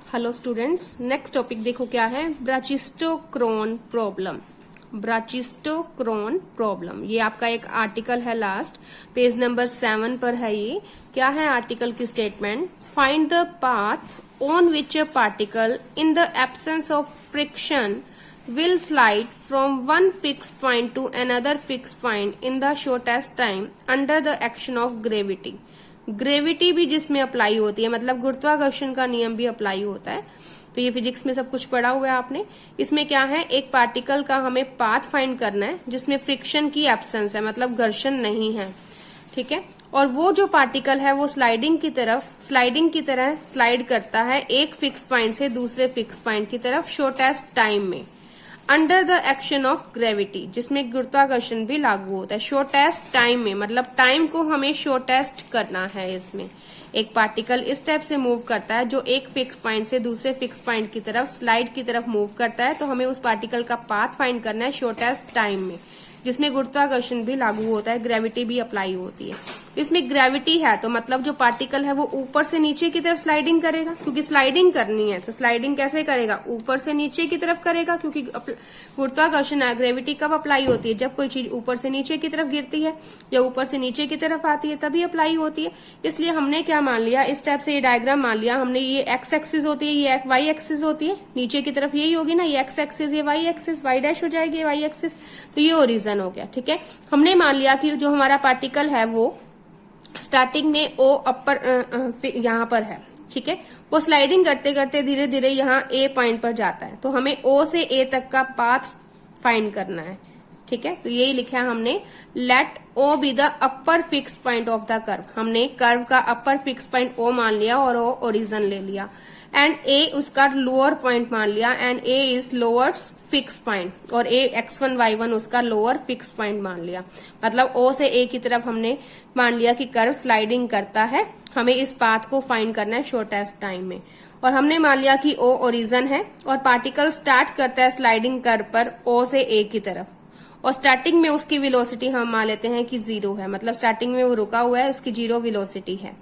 Hello students, next topic देखो क्या है। ब्राचिस्टोक्रोन प्रॉब्लम। ब्राचिस्टोक्रोन प्रॉब्लम, ये आपका एक आर्टिकल है, लास्ट पेज नंबर 7 पर है। ये क्या है आर्टिकल की statement? Find the path on which a particle in the absence of friction will slide from one fixed point to another fixed point in the shortest time under the action of gravity। Gravity भी जिसमें apply होती है, मतलब गुरुत्वाकर्षण का नियम भी apply होता है। तो ये फिजिक्स में सब कुछ पढ़ा हुआ है आपने। इसमें क्या है, एक पार्टिकल का हमें पाथ फाइंड करना है जिसमें फ्रिक्शन की एब्सेंस है, मतलब घर्षण नहीं है, ठीक है। और वो जो पार्टिकल है वो स्लाइडिंग की तरह स्लाइड करता है एक फिक्स पॉइंट से दूसरे फिक्स पॉइंट की तरफ शॉर्टेस्ट टाइम में, under the action of gravity, जिसमें गुरुत्वाकर्षण भी लागू होता है। शॉर्टेस्ट टाइम में मतलब टाइम को हमें शॉर्टेस्ट करना है। इसमें एक पार्टिकल इस टाइप से मूव करता है जो एक फिक्स पॉइंट से दूसरे फिक्स पॉइंट की तरफ स्लाइड की तरफ मूव करता है। तो हमें उस पार्टिकल का पाथ फाइंड करना है शॉर्टेस्ट टाइम में, जिसमें गुरुत्वाकर्षण भी लागू होता है, ग्रेविटी भी अप्लाई होती है। इसमें ग्रेविटी है तो मतलब जो पार्टिकल है वो ऊपर से नीचे की तरफ स्लाइडिंग करेगा, क्योंकि स्लाइडिंग करनी है। तो स्लाइडिंग कैसे करेगा? ऊपर से नीचे की तरफ करेगा, क्योंकि गुरुत्वाकर्षण है, ग्रेविटी कब अप्लाई होती है? जब कोई चीज ऊपर से नीचे की तरफ गिरती है या ऊपर से नीचे की तरफ आती है तभी अप्लाई होती है। इसलिए हमने क्या मान लिया, इस टाइप से ये डायग्राम मान लिया हमने। ये एक्स एक्सिस होती है, ये वाई एक्सिस होती है, नीचे की तरफ यही होगी ना, ये एक्स एक्सिस, ये वाई एक्सिस, वाई डैश हो जाएगी वाई एक्सिस। तो ये ओरिजन हो गया, ठीक है। हमने मान लिया कि जो हमारा पार्टिकल है वो स्टार्टिंग में ओ अपर यहाँ पर है, ठीक है। वो स्लाइडिंग करते करते धीरे धीरे यहाँ ए पॉइंट पर जाता है। तो हमें ओ से ए तक का पाथ फाइंड करना है, ठीक है। तो यही लिखा है हमने, let O be the upper fix point of the curve. हमने कर्व का अपर फिक्स पॉइंट ओ मान लिया और ओ ओरिजन ले लिया, एंड ए उसका लोअर पॉइंट मान लिया, and A is lowers fix point, और ए x1 y1 उसका लोअर फिक्स पॉइंट मान लिया। मतलब ओ से ए की तरफ हमने मान लिया कि कर्व स्लाइडिंग करता है, हमें इस पाथ को फाइंड करना है शॉर्टेस्ट टाइम में। और हमने मान लिया कि ओ ओरिजन है और पार्टिकल स्टार्ट करता है स्लाइडिंग कर्व पर ओ से ए की तरफ, और स्टार्टिंग में उसकी वेलोसिटी हम मान लेते हैं कि 0 है, मतलब स्टार्टिंग में वो रुका हुआ है, उसकी 0 वेलोसिटी है।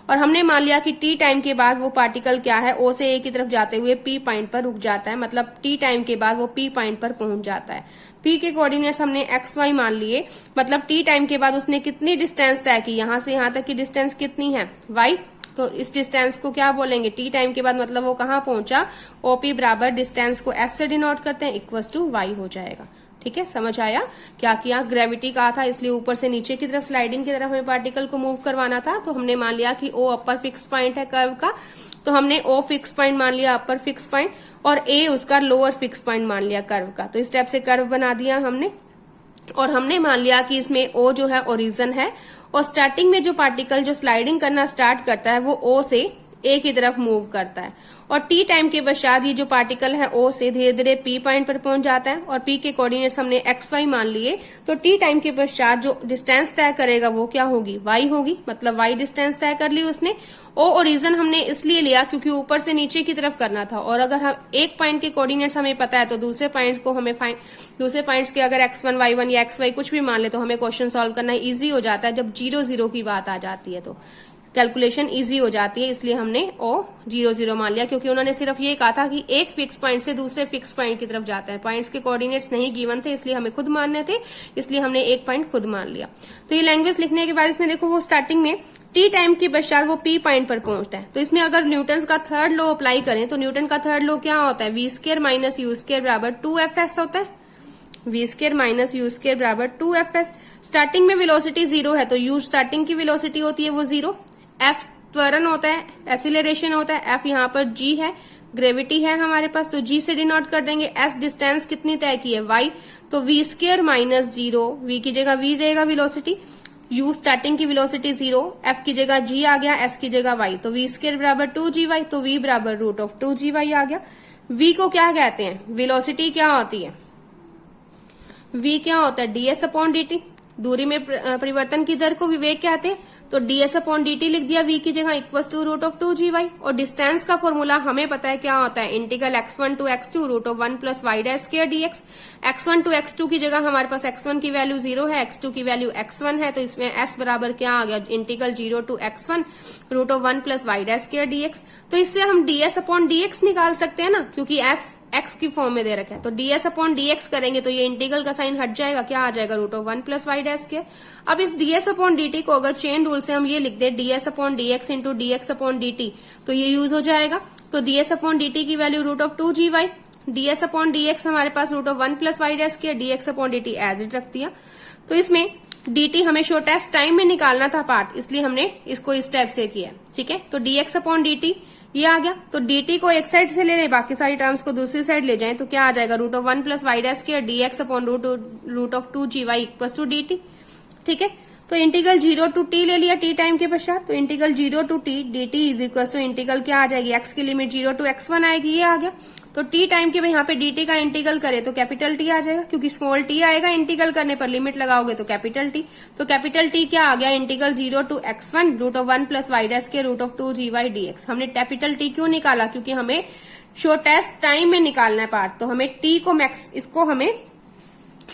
और हमने मान लिया कि टी टाइम के बाद वो पार्टिकल क्या है, ओ से ए की तरफ जाते हुए पी पॉइंट पर रुक जाता है, मतलब टी टाइम के बाद वो पी पॉइंट पर पहुंच जाता है। पी के कोऑर्डिनेट्स हमने एक्स वाई मान लिए, मतलब टी टाइम के बाद उसने कितनी डिस्टेंस तय की, यहां से यहां तक की डिस्टेंस कितनी है, वाई। तो इस डिस्टेंस को क्या बोलेंगे, टी टाइम के बाद, मतलब वो कहाँ पहुंचा, ओपी बराबर डिस्टेंस को एस से डिनोट करते हैं, इक्वल्स टू वाई हो जाएगा, ठीक है। समझ आया? क्या किया, ग्रेविटी कहा था इसलिए ऊपर से नीचे की तरफ स्लाइडिंग की तरफ हमें पार्टिकल को मूव करवाना था। तो हमने मान लिया कि ओ अपर फिक्स पॉइंट है कर्व का, तो हमने ओ फिक्स पॉइंट मान लिया अपर फिक्स पॉइंट, और ए उसका लोअर फिक्स पॉइंट मान लिया कर्व का। तो इस टाइप से कर्व बना दिया हमने। और हमने मान लिया कि इसमें ओ जो है ओरिजन है, और स्टार्टिंग में जो पार्टिकल जो स्लाइडिंग करना स्टार्ट करता है वो ओ से ए की तरफ मूव करता है, और टी टाइम के पश्चात ये जो पार्टिकल है ओ से धीरे धीरे पी पॉइंट पर पहुंच जाता है, और पी के कोऑर्डिनेट्स हमने एक्स वाई मान लिए। तो टी टाइम के पश्चात जो डिस्टेंस तय करेगा वो क्या होगी, वाई होगी, मतलब वाई डिस्टेंस तय कर ली उसने। ओ ओरिजन हमने इसलिए लिया क्योंकि ऊपर से नीचे की तरफ करना था, और अगर हम एक पॉइंट के कोऑर्डिनेट्स हमें पता है तो दूसरे पॉइंट्स को हमें दूसरे पॉइंट्स के अगर x1 y1 या xy कुछ भी मान ले तो हमें क्वेश्चन सॉल्व करना इजी हो जाता है। जब 0 0 की बात आ जाती है तो कैलकुलेशन इजी हो जाती है, इसलिए हमने ओ 0 0 मान लिया, क्योंकि उन्होंने सिर्फ ये कहा था कि एक फिक्स पॉइंट से दूसरे फिक्स पॉइंट की तरफ जाता है। पॉइंट्स के कोऑर्डिनेट्स नहीं गिवन थे, इसलिए हमें खुद मानने थे, इसलिए हमने एक पॉइंट खुद मान लिया। तो ये लैंग्वेज लिखने के बाद इसमें देखो वो स्टार्टिंग में टी टाइम के पश्चात वो पी पॉइंट पर पहुंचता है। तो इसमें अगर न्यूटन का थर्ड लॉ अप्लाई करें तो न्यूटन का थर्ड लॉ क्या होता है, v square minus u square बराबर 2fs होता है। V square minus u square बराबर 2fs। स्टार्टिंग में वेलोसिटी 0 है तो यू स्टार्टिंग की वेलोसिटी होती है वो 0, एफ त्वरण होता है, एसिलेरेशन होता है, एफ यहाँ पर जी है, ग्रेविटी है हमारे पास, तो जी से डिनोट कर देंगे। एस डिस्टेंस कितनी तय की है, वाई, तो वी स्क्वायर माइनस 0, वी की जगह वी रहेगा वेलोसिटी, यू स्टार्टिंग की वेलोसिटी 0, एफ की जगह जी आ गया, एस की जगह वाई, तो वी स्क्वायर बराबर 2gy, तो वी बराबर रूट ऑफ 2gy आ गया। वी को क्या कहते हैं, वेलोसिटी क्या होती है, वी क्या होता है, ds अपॉन dt, दूरी में परिवर्तन की दर को विवेक कहते हैं। तो ds अपॉन dt लिख दिया v की जगह equals to root of 2gy। और डिस्टेंस का फॉर्मूला हमें पता है क्या होता है, integral x1 to x2 root of 1 plus Y dash square dx। x1 to x2 की जगह हमारे पास x1 की वैल्यू 0 है, x2 की वैल्यू x1 है, तो इसमें s बराबर क्या आ गया, integral 0 to x1 root of 1 plus Y dash square dx। तो इससे हम ds अपॉन dx निकाल सकते हैं ना, क्योंकि s x की फॉर्म में दे रखा है। तो ds अपॉन dx करेंगे तो ये इंटीग्रल का साइन हट जाएगा, क्या आ जाएगा, root of 1 plus Y dash square. अब इस ds अपॉन dt को अगर चेन रूल से हम ये लिख दे ds upon dx into dx upon dt, तो ये यूज हो जाएगा। तो ds अपॉन dt की value root of 2gy, ds upon dx हमारे पास root of 1 plus Y dash square, dx upon dt as it रख दिया। तो इसमें dt हमें शॉर्टेस्ट टाइम में निकालना था पार्ट, इसलिए हमने इसको इस टाइप से किया, ठीक है। तो dx अपॉन dt ये आ गया। तो dt को एक साइड से ले लें, बाकी सारी टर्म्स को दूसरी साइड ले जाएं, तो क्या आ जाएगा, root of 1 plus Y dash square dx upon root of 2gy equals to dt, ठीक है। तो इंटीग्रल 0 टू t ले लिया t टाइम के पश्चात, तो integral 0 to t dt is equals to integral क्या आ जाएगी, x की लिमिट 0 टू x1 आएगी, ये आ गया। तो t टाइम के यहाँ पे dt का इंटीग्रल करे तो कैपिटल T आ जाएगा, क्योंकि स्मॉल t आएगा, इंटीग्रल करने पर लिमिट लगाओगे तो कैपिटल T। तो कैपिटल T क्या आ गया, integral 0 to x1 root of 1 plus Y dash के रूट ऑफ 2gy dx। हमने कैपिटल T क्यों निकाला, क्योंकि हमें शॉर्टेस्ट टाइम में निकालना है पार्ट, तो हमें t को मैक्स, इसको हमें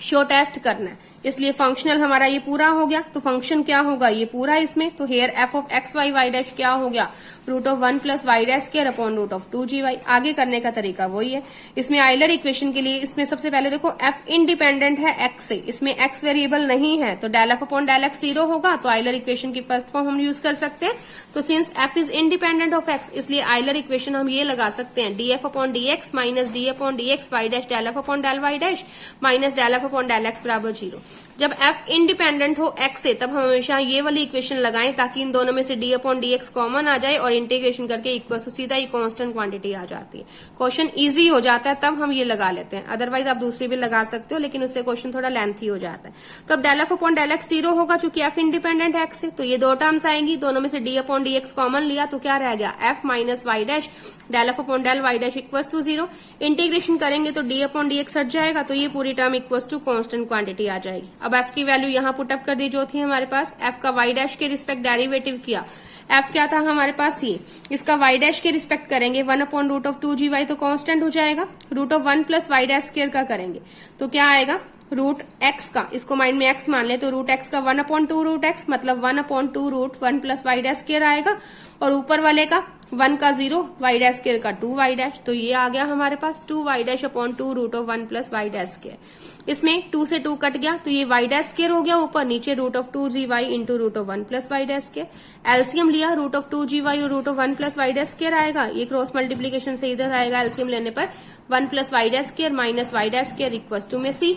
शॉर्टेस्ट करना है, इसलिए फंक्शनल हमारा ये पूरा हो गया। तो फंक्शन क्या होगा, ये पूरा इसमें, तो here f of x y y dash क्या हो गया, root of 1 plus Y dash square upon root of 2gy। आगे करने का तरीका वही है। इसमें आइलर इक्वेशन के लिए इसमें सबसे पहले देखो f इंडिपेंडेंट है x से, इसमें x वेरिएबल नहीं है, तो del F upon del x 0 होगा, तो आइलर इक्वेशन की फर्स्ट फॉर्म हम यूज कर सकते हैं। तो since f is independent of x, इसलिए आइलर इक्वेशन हम ये लगा सकते हैं, df upon dx minus d upon dx y dash del F upon del y dash minus del F upon del x बराबर 0। जब f इंडिपेंडेंट हो x से, तब हम हमेशा ये वाली इक्वेशन लगाएं, ताकि इन दोनों में से d अपॉन dx कॉमन आ जाए और इंटीग्रेशन करके इक्वल टू सीधा ही कांस्टेंट क्वांटिटी आ जाती है। क्वेश्चन इजी हो जाता है, तब हम ये लगा लेते हैं, अदरवाइज आप दूसरी भी लगा सकते हो, लेकिन उससे क्वेश्चन थोड़ा लेंथी हो जाता है। तो अब del F upon del x 0 होगा, चूंकि f इंडिपेंडेंट है x से, तो ये दो टर्म्स आएंगी, दोनों में से d अपॉन dx कॉमन लिया, तो क्या रह गया, f minus Y dash del F upon del y dash equal to 0। Integration करेंगे तो d अपॉन dx हट जाएगा, तो ये पूरी term equal to constant quantity आ जाएगी। अब f की वैल्यू यहाँ पुटअप कर दी जो थी हमारे पास, f का y डैश के रिस्पेक्ट डेरिवेटिव किया, f क्या था हमारे पास, ये इसका y डैश के रिस्पेक्ट करेंगे 1 अपॉन रूट ऑफ 2gy, तो कांस्टेंट हो जाएगा। Root of 1 plus Y dash square का करेंगे तो क्या आएगा, रूट x का, इसको माइंड में x मान ले, तो रूट x का 1 अपॉन 2 रूट x मतलब 1 upon 2 root 1 plus Y dash square आएगा, और ऊपर वाले का 1 का 0 वाई डैश स्क्वायर का 2 वाई डैश, तो ये आ गया हमारे पास 2 y dash upon 2 root of 1 plus Y dash square. इसमें 2 से 2 कट गया, तो ये वाई डैश स्क्वायर हो गया ऊपर, नीचे root of 2gy into root of 1 plus Y dash square. LCM लिया, रूट ऑफ 2gy और root of 1 plus Y dash square आएगा, ये क्रॉस मल्टीप्लीकेशन से इधर आएगा, एलसीएम लेने पर 1 plus Y dash square minus Y dash square equals to में c।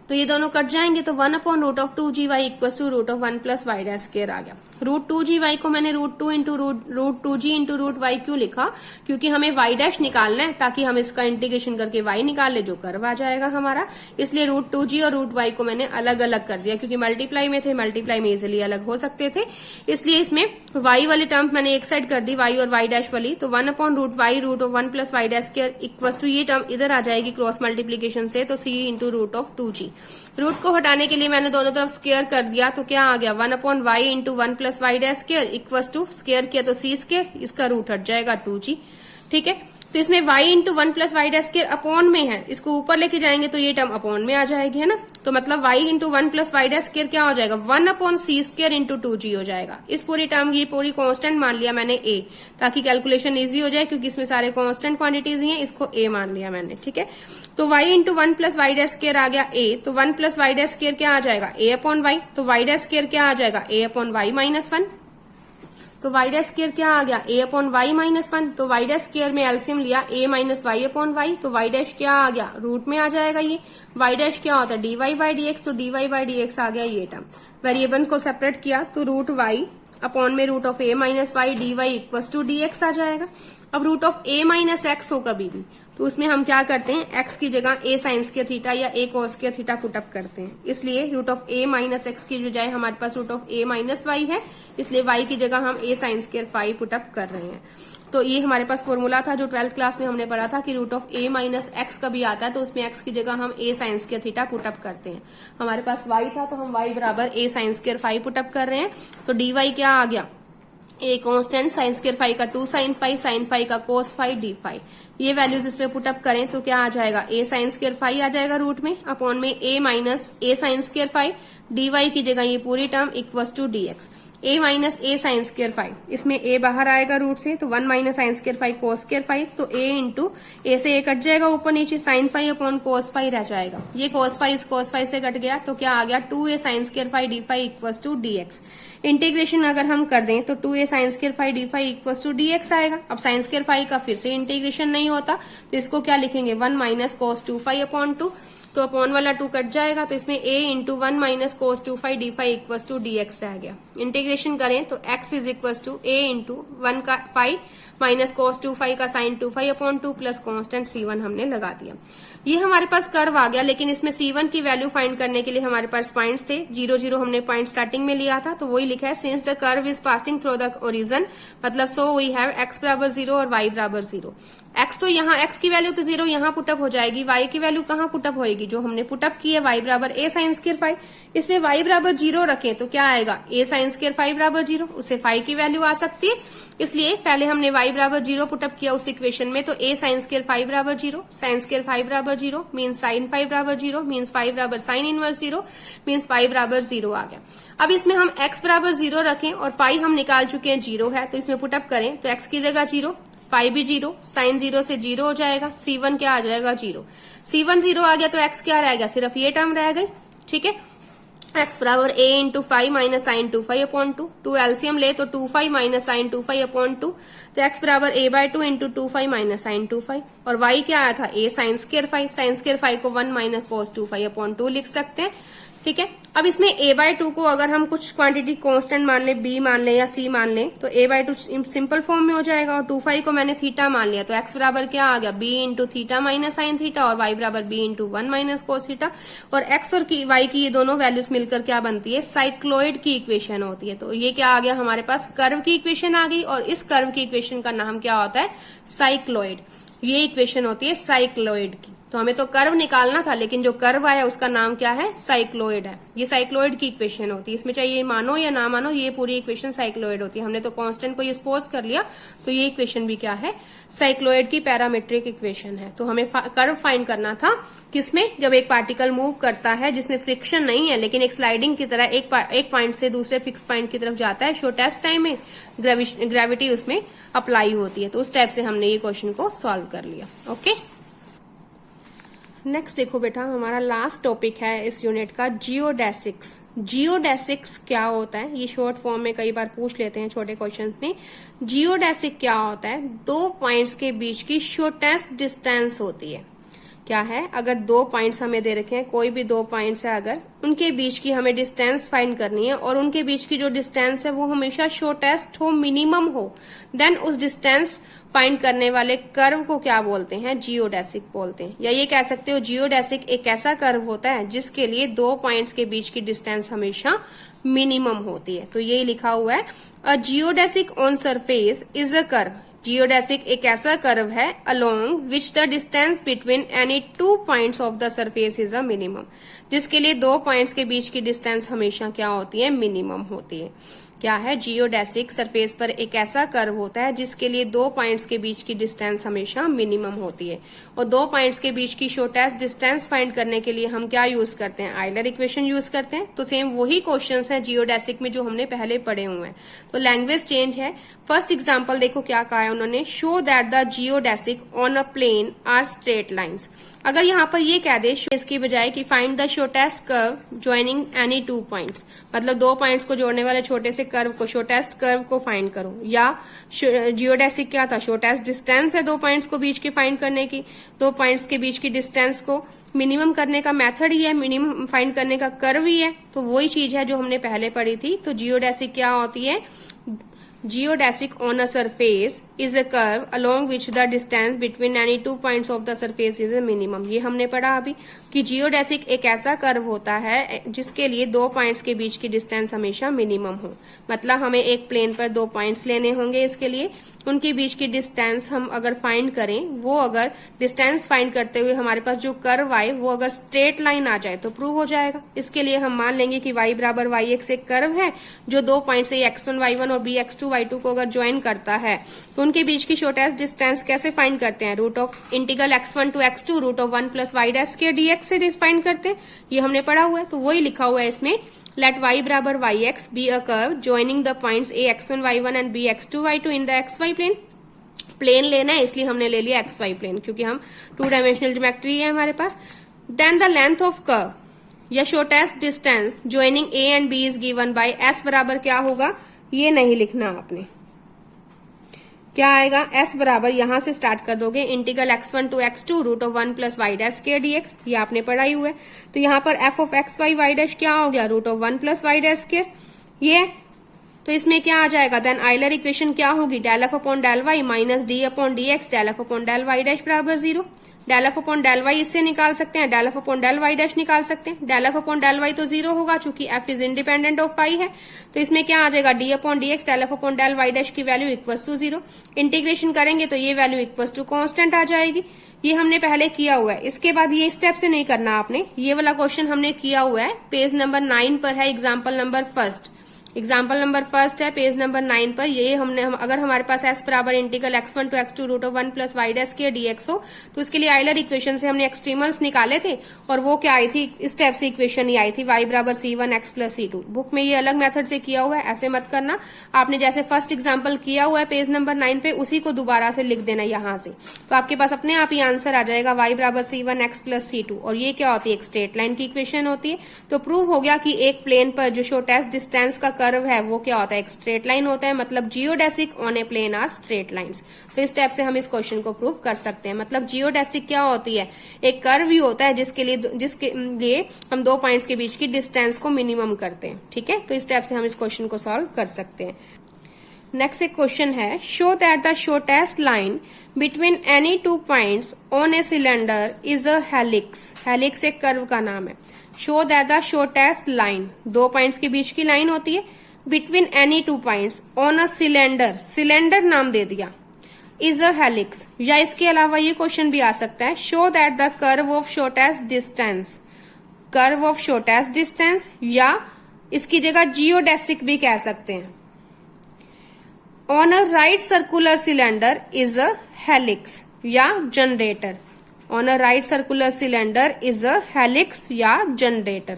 तो ये दोनों कट जाएंगे, तो 1 upon root of 2gy equals to root of 1 plus Y dash square आ गया। रूट 2gy को मैंने root 2 into root 2g into root y क्यों लिखा, क्योंकि हमें y डैश निकालना है, ताकि हम इसका इंटीग्रेशन करके y निकाल ले, जो कर्व आ जाएगा हमारा, इसलिए रूट 2g और रूट y को मैंने अलग अलग कर दिया, क्योंकि मल्टीप्लाई में थे, मल्टीप्लाई में इजिली अलग हो सकते थे, इसलिए इसमें y वाली टर्म मैंने एक साइड कर दी, y और y डैश वाली, तो 1 upon root y root of 1 plus Y dash square equals to, ये टर्म इधर आ जाएगी क्रॉस मल्टीप्लीकेशन से, तो c into root of 2g। Root को हटाने के लिए मैंने दोनों तरफ स्क्वायर कर दिया, तो क्या आ गया, 1 upon y into 1 plus Y dash square equals to square किया तो c स्क्वायर, इसका रूट हट जाएगा 2g, ठीक है। तो इसमें y into 1 plus Y dash square upon में है, इसको ऊपर लेके जाएंगे तो ये टर्म अपॉन में आ जाएगी, है ना। तो मतलब y into 1 plus Y dash square क्या हो जाएगा, 1 upon c square into 2g हो जाएगा। इस पूरी टर्म की पूरी कांस्टेंट मान लिया मैंने a, ताकि कैलकुलेशन इजी हो जाए, क्योंकि इसमें सारे कांस्टेंट क्वांटिटीज ही हैं, इसको a मान लिया मैंने, ठीक है। तो y into 1 plus Y dash square आ गया a, तो 1 प्लस वाई डैश स्क्वायर क्या आ जाएगा, a अपॉन वाई, तो वाई डैश स्क्वायर क्या आ जाएगा, a अपॉन वाई माइनस 1, तो वाई डैश स्क्वायर क्या आ गया, a अपॉन वाई माइनस 1, तो वाई डैश स्क्वायर में एलसीएम लिया a minus y upon y, तो वाई डैश क्या आ गया, रूट में आ जाएगा, ये वाई डैश क्या होता है, dy बाई dx, तो dy बाई dx आ गया ये टर्म। वेरिएबल्स को सेपरेट किया तो रूट y अपॉन में root of a minus y dy equals to dx आ जाएगा। अब root of a minus x हो कभी भी, तो उसमें हम क्या करते हैं, x की जगह a साइन स्क्वायर थीटा या a cos square theta put up करते हैं। इसलिए root of a minus X की बजाय हमारे पास root of a minus Y है, इसलिए y की जगह हम a sine square phi put up कर रहे हैं। तो ये हमारे पास फॉर्मूला था जो 12th क्लास में हमने पढ़ा था कि root of a minus x कभी आता है तो उसमें x की जगह हम a sine square theta put up करते हैं। हमारे पास y था तो हम y बराबर a sine square phi put up कर रहे हैं। तो dy क्या आ गया, a constant sine square phi का 2 साइन फाई का कोस फाई डी फाई। ये वैल्यूज इसमें पुटअप करें तो क्या आ जाएगा, a साइन स्क्वायर फाई आ जाएगा रूट में अपॉन में a minus a sine square phi, dy की जगह ये पूरी term equals to dx, a minus a sine square phi, इसमें a बाहर आएगा रूट से तो 1 minus sine square phi cos square phi, तो a इंटू a से a कट जाएगा ऊपर नीचे, sine phi upon cos phi रह जाएगा। ये कोस फाई इस कोस फाई से कट गया तो क्या आ गया, 2a sine square phi d phi equals to dx। Integration अगर हम कर दें तो 2a sine square phi d phi equals to dx आएगा। अब साइन स्क्वायर फाई का फिर से इंटीग्रेशन नहीं होता तो इसको क्या लिखेंगे, 1 माइनस कोस 2 फाई अपॉन 2, तो अपॉन वाला 2 कट जाएगा तो इसमें a into 1 minus cos 2 phi d phi equals to dx रह गया। इंटीग्रेशन करें तो x is equals to a into 1 का फाई माइनस कोस 2 फाई का sine 2 phi upon 2 plus constant c1 हमने लगा दिया। ये हमारे पास कर्व आ गया, लेकिन इसमें c1 की वैल्यू फाइंड करने के लिए हमारे पास पॉइंट्स थे, 0 0 हमने पॉइंट स्टार्टिंग में लिया था तो वही लिखा है, since the curve is passing through the origin, मतलब सो वी हैव x बराबर 0 और y बराबर 0। x तो यहाँ x की वैल्यू तो 0 यहाँ पुटअप हो जाएगी, y की वैल्यू कहाँ पुटअप होएगी, जो हमने पुटअप की है y बराबर a साइन स्क्वायर फाई, इसमें y बराबर 0 रखें तो क्या आएगा, a साइन स्क्वायर फाई बराबर 0, उससे फाई की वैल्यू आ सकती है। इसलिए पहले हमने y बराबर 0 पुटअप किया उस इक्वेशन में, तो a साइन स्क्वायर फाई बराबर 0, साइन स्क्वायर फाई बराबर 0 मीन्स साइन फाई बराबर 0 मीन्स फाई बराबर साइन इनवर्स 0 मीन्स फाई बराबर 0 आ गया। अब इसमें हम x बराबर 0 रखें और फाई हम निकाल चुके हैं 0 है, तो इसमें पुटअप करें तो x की जगह 0, फाई भी 0, साइन 0 से 0 हो जाएगा, c1 क्या आ जाएगा 0, c1 0 आ गया तो x क्या रह गया, सिर्फ ये टर्म रह गई। ठीक है, x बराबर a into phi minus sine 2 phi upon 2 LCM ले तो 2 phi minus sine 2 phi upon 2, तो x बराबर a by 2 into 2 phi minus sine 2 phi, और y क्या आया था, a साइन स्क्वायर फाई को 1 माइनस कोस 2 फाई अपॉन 2 लिख सकते हैं। ठीक है, अब इसमें a बाय 2 को अगर हम कुछ क्वांटिटी कांस्टेंट मान ले, b मान ले या c मान ले, तो a बाय 2 सिंपल फॉर्म में हो जाएगा, और 2 फाई को मैंने थीटा मान लिया तो x बराबर क्या आ गया, b into theta minus sine theta, और y बराबर b into 1 minus cos theta, और x और y की ये दोनों वैल्यूज मिलकर क्या बनती है, साइक्लोइड की इक्वेशन होती है। तो ये क्या आ गया, हमारे पास कर्व की इक्वेशन आ गई, और इस कर्व की इक्वेशन का नाम क्या होता है, साइक्लोइड। ये इक्वेशन होती है साइक्लोइड की। तो हमें तो कर्व निकालना था, लेकिन जो कर्व आया उसका नाम क्या है, साइक्लोइड है। ये साइक्लोइड की इक्वेशन होती है, इसमें चाहे ये मानो या ना मानो, ये पूरी इक्वेशन साइक्लोइड होती है। हमने तो कांस्टेंट को ये सपोज कर लिया, तो ये इक्वेशन भी क्या है, साइक्लोइड की पैरामीट्रिक इक्वेशन है। तो हमें कर्व फाइंड करना था किसमें, जब एक पार्टिकल मूव करता है जिसमें फ्रिक्शन नहीं है, लेकिन एक स्लाइडिंग की तरह एक पॉइंट से दूसरे फिक्स पॉइंट की तरफ जाता है, शॉर्टेस्ट टाइम में ग्रेविटी उसमें अप्लाई होती है। तो उस टाइप से हमने ये क्वेश्चन को सॉल्व कर लिया। ओके, नेक्स्ट देखो बेटा, हमारा लास्ट टॉपिक है इस यूनिट का, जियोडेसिक्स। जियोडेसिक्स क्या होता है, ये शॉर्ट फॉर्म में कई बार पूछ लेते हैं छोटे क्वेश्चन में। जियोडेसिक क्या होता है, 2 पॉइंट्स के बीच की शॉर्टेस्ट डिस्टेंस होती है। क्या है, अगर 2 पॉइंट्स हमें दे रखे हैं, कोई भी 2 पॉइंट्स है, अगर उनके बीच की हमें डिस्टेंस फाइंड करनी है, और उनके बीच की जो डिस्टेंस है वो हमेशा शॉर्टेस्ट हो, मिनिमम हो, देन उस डिस्टेंस फाइंड करने वाले कर्व को क्या बोलते हैं, जियोडेसिक बोलते हैं। या ये कह सकते हो, जियोडेसिक एक ऐसा कर्व होता है जिसके लिए 2 पॉइंट्स के बीच की डिस्टेंस हमेशा मिनिमम होती है। तो ये लिखा हुआ है, a geodesic on surface is a curve. Geodesic एक ऐसा कर्व है along which the distance between any 2 points of the surface is a minimum, जिसके लिए 2 पॉइंट्स के बीच की डिस्टेंस हमेशा क्या होती है, मिनिमम होती है। क्या है, जियोडेसिक सरफेस पर एक ऐसा कर्व होता है जिसके लिए 2 पॉइंट्स के बीच की डिस्टेंस हमेशा मिनिमम होती है, और 2 पॉइंट्स के बीच की शॉर्टेस्ट डिस्टेंस फाइंड करने के लिए हम क्या यूज करते हैं, आइलर इक्वेशन यूज करते हैं। तो सेम वही क्वेश्चंस हैं जियोडेसिक में जो हमने पहले पढ़े हुए हैं, तो लैंग्वेज चेंज है। फर्स्ट एग्जाम्पल देखो क्या कहा है उन्होंने, show that the geodesic on a plane are straight lines. अगर यहाँ पर ये कह दे इसकी बजाय कि find the shortest curve joining any 2 points, मतलब 2 पॉइंट्स को जोड़ने वाले छोटे से कर्व को, शॉर्टेस्ट कर्व को फाइंड करो। या जियोडेसिक क्या था, शॉर्टेस्ट डिस्टेंस है 2 पॉइंट्स को बीच की फाइंड करने की, 2 पॉइंट्स के बीच की डिस्टेंस को मिनिमम करने का मेथड ही है, मिनिमम फाइंड करने का कर्व ही है। तो वही चीज है जो हमने पहले पढ़ी थी। तो जियोडेसिक क्या होती है, geodesic on a surface is a curve along which the distance between any two points of the surface is a minimum। ये हमने पढ़ा अभी कि जियोडेसिक एक ऐसा कर्व होता है जिसके लिए दो पॉइंट्स के बीच की डिस्टेंस हमेशा मिनिमम हो। मतलब हमें एक प्लेन पर दो पॉइंट्स लेने होंगे, इसके लिए उनके बीच की डिस्टेंस हम अगर फाइंड करें, वो अगर डिस्टेंस फाइंड करते हुए हमारे पास जो कर्व आए वो अगर स्ट्रेट लाइन आ जाए तो प्रूव हो जाएगा। इसके लिए हम मान लेंगे कि y बराबर yx एक कर्व है जो दो पॉइंट से x1 y1 और b x2 y2 को अगर ज्वाइन करता है तो उनके बीच की शॉर्टेस्ट डिस्टेंस कैसे फाइंड करते हैं? Root of integral x1 to x2 root of 1 plus y dash square dx से फाइंड करते हैं। ये हमने पढ़ा हुआ है, तो वही लिखा हुआ है इसमें। लेट y बराबर yx be a curve joining the points a x1 y1 and b x2 y2 in the xy plane. Plane लेना है इसलिए हमने ले लिया xy प्लेन, क्योंकि हम टू डायमेंशनल ज्योमेट्री है हमारे पास। Then the length of curve या shortest distance joining a and b is given by s बराबर क्या होगा, ये नहीं लिखना आपने। क्या आएगा? s बराबर यहां से स्टार्ट कर दोगे integral x1 to x2 root of 1 plus y dash square dx, ये आपने पढ़ा ही हुआ है। तो यहाँ पर f of x y y dash क्या हो गया? Root of 1 plus y dash square. ये तो इसमें क्या आ जाएगा? देन आइलर इक्वेशन क्या होगी? Del F upon del Y minus D upon D x del F upon del y dash बराबर 0। Del F upon del y इससे निकाल सकते हैं, del F upon del y dash निकाल सकते हैं। Del F upon del y तो 0 होगा चूंकि f is independent of y है। तो इसमें क्या आ जाएगा? D upon D x del F upon del y dash की वैल्यू इक्वल्स टू 0। इंटीग्रेशन करेंगे तो ये वैल्यू इक्वल्स टू कांस्टेंट आ जाएगी। ये हमने पहले किया हुआ है। इसके बाद ये स्टेप से नहीं करना आपने, ये वाला क्वेश्चन हमने किया हुआ है, पेज नंबर 9 पर है, example number first. Example number first है पेज नंबर 9 पर। ये हमने अगर हमारे पास s बराबर integral x1 to x2 root of 1 plus y dash square dx हो तो उसके लिए आइलर इक्वेशन से हमने एक्सट्रीमल्स निकाले थे और वो क्या आई थी? इस टाइप से इक्वेशन ही आई थी, y बराबर c1 x plus c2। Book में ये अलग मेथड से किया हुआ है, ऐसे मत करना। आपने जैसे फर्स्ट एग्जाम्पल किया हुआ है पेज नंबर 9 पे, उसी को दोबारा से लिख देना यहाँ से, तो आपके पास अपने आप ही आंसर आ जाएगा y बराबर c1 x प्लस c2। और ये क्या होती है? एक स्ट्रेट लाइन की इक्वेशन होती है। तो प्रूव हो गया कि एक प्लेन पर जो शॉर्टेस्ट डिस्टेंस का कर्व है वो क्या होता है? एक स्ट्रेट लाइन होता है। मतलब geodesic on a plane are straight lines. तो इस टाइप से हम इस क्वेश्चन को प्रूव कर सकते हैं। मतलब जियोडेसिक क्या होती है? एक कर्व ही होता है जिसके लिए हम दो पॉइंट्स के बीच की डिस्टेंस को मिनिमम करते हैं। ठीक है, तो इस टाइप से हम इस क्वेश्चन को सॉल्व कर सकते हैं। नेक्स्ट एक क्वेश्चन है, show that the shortest line between any two points on a cylinder is a helix. Helix एक कर्व का नाम है। Show that the shortest line, दो पॉइंट्स के बीच की लाइन होती है, between any two points on a cylinder, cylinder नाम दे दिया, इज अ हेलिक्स। या इसके अलावा ये क्वेश्चन भी आ सकता है, show that the curve of shortest distance, curve of shortest distance, या इसकी जगह जियोडेसिक भी कह सकते हैं, on a right circular cylinder is a helix या generator. On a right circular cylinder is a helix या जनरेटर।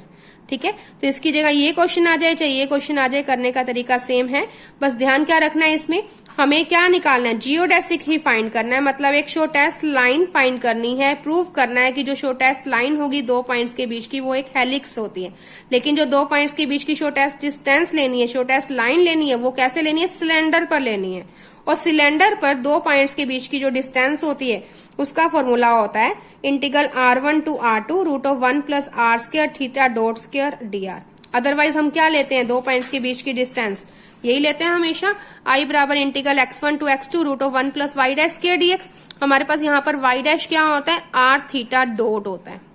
ठीक है, तो इसकी जगह ये क्वेश्चन आ जाए चाहे ये क्वेश्चन आ जाए, करने का तरीका सेम है। बस ध्यान क्या रखना है, इसमें हमें क्या निकालना है? जियोडेसिक ही फाइंड करना है। मतलब एक शॉर्टेस्ट लाइन फाइंड करनी है, प्रूव करना है कि जो शॉर्टेस्ट लाइन होगी दो पॉइंट्स के बीच की वो एक हेलिक्स होती है। लेकिन जो दो पॉइंट्स के बीच की शॉर्टेस्ट डिस्टेंस लेनी है, शॉर्टेस्ट लाइन लेनी है, वो कैसे लेनी है? सिलेंडर पर लेनी है। और सिलेंडर पर दो पॉइंट्स के बीच की जो डिस्टेंस होती है उसका फॉर्मूला होता है integral r1 to r2 root of 1 plus r square theta dot square dr। Otherwise हम क्या लेते हैं? दो पॉइंट्स के बीच की डिस्टेंस यही लेते हैं हमेशा, i बराबर integral x1 to x2 root of 1 plus y dash square dx। हमारे पास यहाँ पर y डैश क्या होता है? r थीटा डॉट होता है।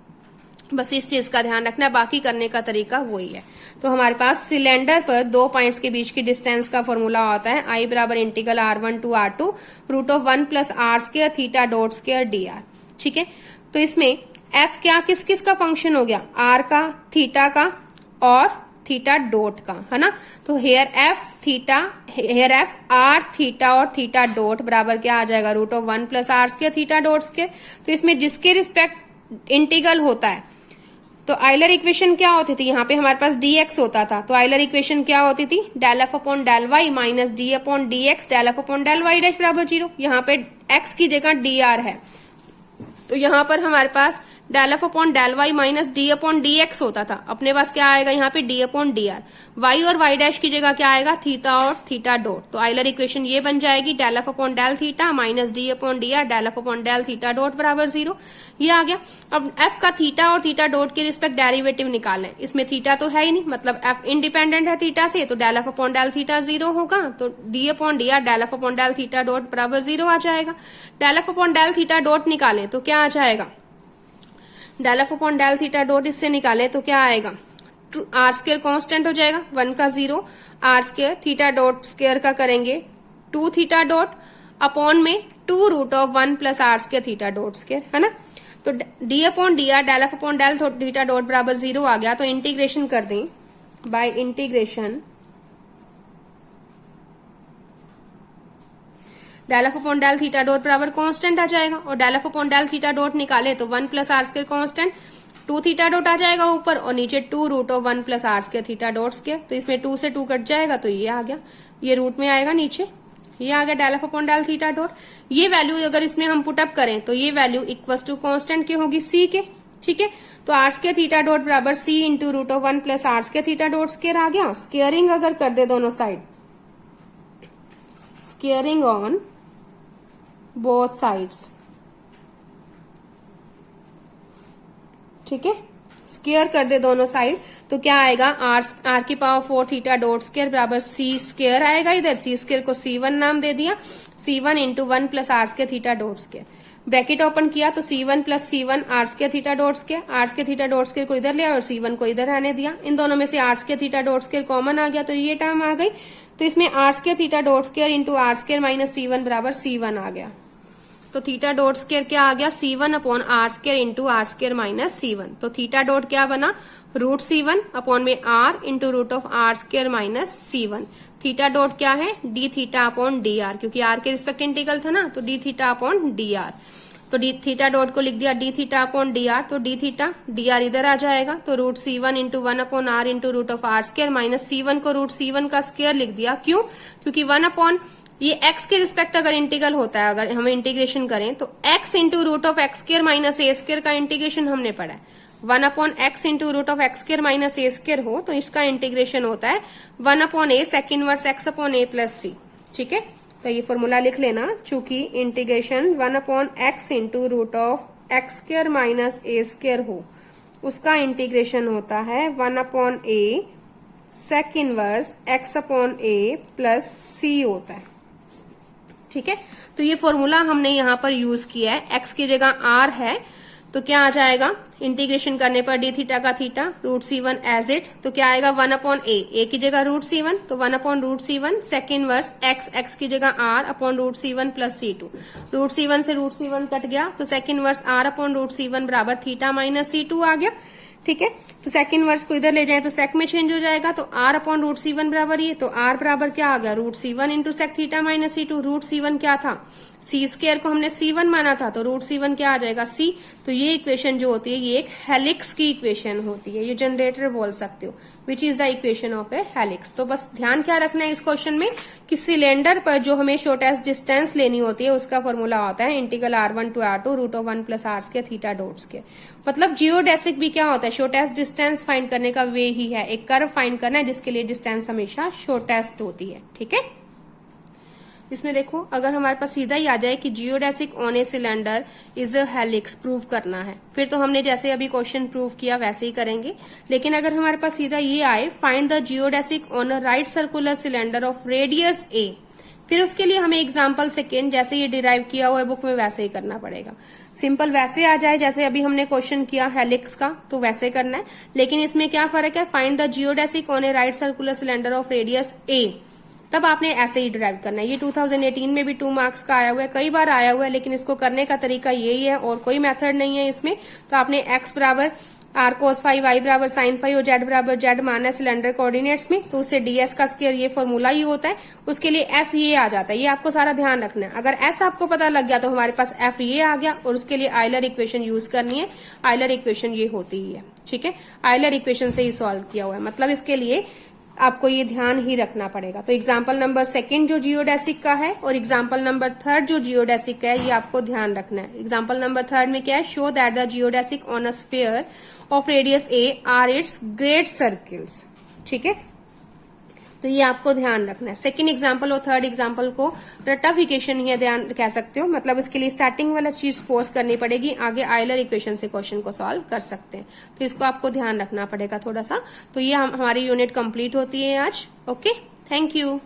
बस इस चीज का ध्यान रखना है, बाकी करने का तरीका वही है। तो हमारे पास सिलेंडर पर दो पॉइंट्स के बीच की डिस्टेंस का फॉर्मूला होता है i बराबर integral r1 to r2 root of 1 plus r square theta dot square dr। ठीक है, तो इसमें f क्या किस किस का फंक्शन हो गया? r का, थीटा का और थीटा डॉट का, है ना। तो हेयर f r थीटा और थीटा डॉट बराबर क्या आ जाएगा? Root of 1 plus r square theta dot square. तो इसमें जिसके रिस्पेक्ट इंटीग्रल होता है तो आइलर इक्वेशन क्या होती थी? यहाँ पे हमारे पास dx होता था, तो आइलर इक्वेशन क्या होती थी? Del F upon del Y minus D upon D x del F upon del y dash बराबर 0। यहाँ पे x की जगह dr है, तो यहाँ पर हमारे पास del F upon del Y minus D upon D X होता था, अपने पास क्या आएगा यहाँ पे D upon D R, Y और वाई डैश की जगह क्या आएगा थीटा और थीटा डॉट। तो आइलर इक्वेशन ये बन जाएगी del F upon del theta minus D upon D R del F upon del theta dot बराबर 0। ये आ गया। अब एफ का थीटा और थीटा डॉट के रिस्पेक्ट डेरिवेटिव निकालना है। इसमें थीटा तो है ही नहीं, मतलब एफ इंडिपेंडेंट है थीटा से, तो del F upon del theta 0 होगा, तो d upon D R del F upon del theta dot बराबर 0 आ जाएगा। Del F upon del theta dot निकालें तो क्या आ जाएगा, del F upon del theta dot इससे निकाले तो क्या आएगा, आर स्क्वायर कांस्टेंट हो जाएगा, 1 का 0, r square theta dot square का करेंगे 2 थीटा डॉट अपॉन में 2 root of 1 plus are square theta dot square, है ना। तो d upon D R del F upon del theta dot बराबर 0 आ गया। तो इंटीग्रेशन कर दें, by integration del F upon del theta dot बराबर कांस्टेंट आ जाएगा, और del F upon del theta dot निकाले तो 1 plus are square constant 2 theta dot आ जाएगा ऊपर, और नीचे 2 root of 1 plus are square theta dot square. तो इसमें 2 से 2 कट जाएगा, तो ये आ गया, ये रूट में आएगा नीचे, ये आ गया del F upon del theta dot. ये वैल्यू अगर इसमें हम पुटअप करें तो ये वैल्यू इक्वल्स टू कांस्टेंट की होगी सी के, ठीक है। तो आर स्क्वायर थीटा डॉट बराबर C into root of 1 plus are square theta dot square आ गया। स्क्वेयरिंग अगर कर दे दोनों side, squaring on both sides, ठीक है, स्क्वायर कर दे दोनों साइड तो क्या आएगा, आर की पावर 4 थीटा डॉट स्क्वायर बराबर सी स्क्वायर आएगा। इधर सी स्क्वायर को C1 नाम दे दिया, C1 into 1 plus are square theta dot square, bracket open किया तो C1 plus C1 r square theta dot square, r square theta dot square को इधर लिया और C1 को इधर आने दिया, इन दोनों में से R square theta dot square common आ गया, तो ये टर्म आ गई। तो इसमें R square theta dot square into are square minus C1 बराबर C1 आ गया। तो थीटा डॉट स्क्वायर क्या आ गया, C1 upon r square into are square minus C1। तो थीटा डॉट क्या बना, रूट C1 अपॉन में r into root of r square minus C1। Theta dot क्या है, d theta upon D r, क्योंकि आर के रिस्पेक्ट इंटीग्रल था ना, तो d theta upon D r. तो डी थीटा डॉट को लिख दिया d theta upon D r, तो डी थीटा डी आर इधर आ जाएगा, तो root C1 into 1 upon r into root of r square minus C1 को रूट C1 का स्क्वायर लिख दिया। क्यों, क्योंकि 1 अपॉन ये x के रिस्पेक्ट अगर इंटीग्रल होता है, अगर हमें इंटीग्रेशन करें तो x into root of x square minus a square का इंटीग्रेशन हमने पढ़ा है। 1 upon x into root of x square minus a square हो तो इसका इंटीग्रेशन होता है 1 upon a sec inverse x upon a plus c, ठीक है। तो ये फॉर्मूला लिख लेना, चूंकि integration 1 upon x into root of x square minus a square हो, उसका इंटीग्रेशन होता है 1 upon a sec inverse x upon a plus सी होता है, ठीक है। तो ये फॉर्मूला हमने यहाँ पर यूज किया है, x की जगह r है तो क्या आ जाएगा, इंटीग्रेशन करने पर डी थीटा का theta root C1 as it, तो क्या आएगा 1 अपॉन ए की जगह रूट C1, तो 1 upon root C1 sec inverse x की जगह r upon root C1 plus C2, root C1 से रूट C1 कट गया तो sec inverse r upon root C1 बराबर थीटा माइनस C2 आ गया, ठीक है। तो सेक इनवर्स को इधर ले जाए तो सेक में चेंज हो जाएगा, तो r अपॉन रूट C1 बराबर ये, तो r बराबर क्या आ गया, root C1 into sec theta minus C2। Root C1 क्या था, सी स्क्वायर को हमने C1 माना था, तो रूट C1 क्या आ जाएगा C। तो ये इक्वेशन जो होती है ये एक हेलिक्स की इक्वेशन होती है, ये जनरेटर बोल सकते हो, which is the equation of A helix. तो बस ध्यान क्या रखना है इस क्वेश्चन में कि सिलेंडर पर जो हमें शॉर्टेस्ट डिस्टेंस लेनी होती है उसका फॉर्मूला होता है integral r1 to r2 root of 1 plus are square theta dot square. मतलब जियोडेसिक भी क्या होता है, शॉर्टेस्ट डिस्टेंस फाइंड करने का वे ही है, एक कर्व फाइंड करना है जिसके लिए डिस्टेंस हमेशा शॉर्टेस्ट होती है, ठीक है। इसमें देखो अगर हमारे पास सीधा ही आ जाए कि geodesic on a cylinder is a helix prove करना है, फिर तो हमने जैसे अभी क्वेश्चन प्रूव किया वैसे ही करेंगे। लेकिन अगर हमारे पास सीधा ये आए find the geodesic on a right circular cylinder of radius A, फिर उसके लिए हमें एग्जाम्पल सेकेंड जैसे ये डिराइव किया हुआ है बुक में वैसे ही करना पड़ेगा। सिंपल वैसे आ जाए जैसे अभी हमने क्वेश्चन किया हेलिक्स का तो वैसे करना है, लेकिन इसमें क्या फर्क है, find the geodesic on a right circular cylinder of radius A, तब आपने ऐसे ही डिराइव करना है। ये 2018 में भी 2 मार्क्स का आया हुआ है, कई बार आया हुआ है, लेकिन इसको करने का तरीका यही है और कोई मेथड नहीं है इसमें। तो आपने x बराबर आर कोस फाइव, y बराबर साइन फाइव और z बराबर z माना सिलेंडर कोऑर्डिनेट्स में, तो उससे ds का स्क्वायर ये फॉर्मूला ही होता है, उसके लिए s ये आ जाता है। ये आपको सारा ध्यान रखना है। अगर s आपको पता लग गया तो हमारे पास f ये आ गया और उसके लिए आयलर इक्वेशन यूज करनी है। आयलर इक्वेशन ये होती ही है, ठीक है। आयलर इक्वेशन से ही सॉल्व किया हुआ है, मतलब इसके लिए आपको ये ध्यान ही रखना पड़ेगा। तो एग्जाम्पल नंबर 2 जो जियोडेसिक का है और एग्जाम्पल नंबर 3 जो जियोडेसिक का है, ये आपको ध्यान रखना है। एग्जाम्पल नंबर 3 में क्या है, show that the geodesic on a sphere of radius A R it's great circles. ठीक है, तो ये आपको ध्यान रखना है। सेकंड एग्जाम्पल और थर्ड एग्जाम्पल को रटाफिकेशन या ध्यान कह सकते हो, मतलब इसके लिए स्टार्टिंग वाला चीज पोज करनी पड़ेगी, आगे आयलर इक्वेशन से क्वेश्चन को सॉल्व कर सकते हैं। तो इसको आपको ध्यान रखना पड़ेगा थोड़ा सा। तो ये हमारी यूनिट कंप्लीट होती है आज। Okay, thank you.